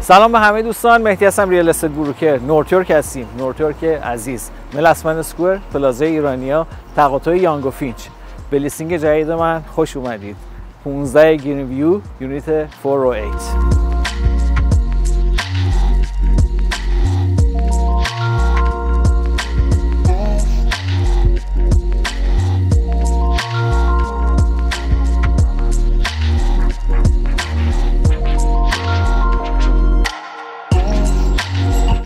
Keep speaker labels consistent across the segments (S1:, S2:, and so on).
S1: سلام به همه دوستان، مهدی هستم، ریال استیت بروکر. نورتیورک هستیم، نورتیورک عزیز، ملاسمن اسکوئر، پلازا ایرانیا، تقاطع یانگ و فینچ. به لیستینگ جدید من خوش اومدید. 15 گرین ویو، یونیت 408.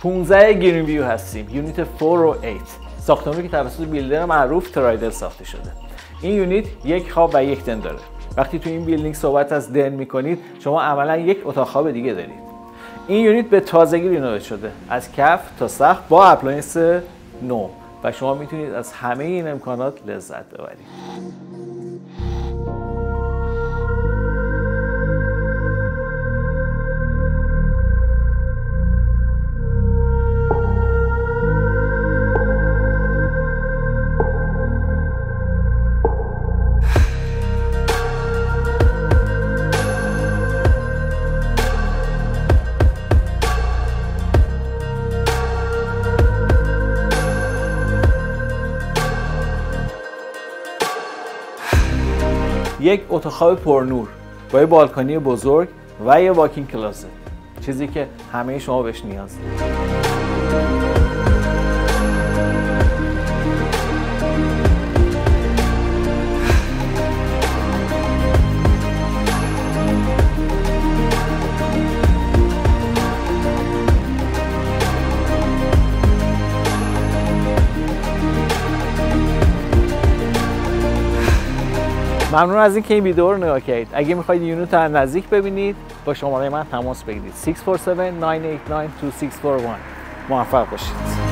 S1: 15 گرین ویو هستیم، یونیت 408. ساختمانی که توسط بیلدر معروف ترایدل ساخته شده. این یونیت یک خواب و یک دن داره. وقتی تو این بیلدینگ صحبت از دن میکنید، شما عملا یک اتاق خواب دیگه دارید. این یونیت به تازگی رینوویت شده، از کف تا سقف با اپلاینس نو، و شما میتونید از همه این امکانات لذت ببرید. یک اتاق خواب پرنور با یه بالکانی بزرگ و یه واکینگ کلازت، چیزی که همه شما بهش نیاز دارید. ممنون از اینکه این ویدیو رو نگاه کردید. اگه میخواید یونیت رو نزدیک ببینید، با شماره من تماس بگیرید. 647-989-2641. موفق باشید.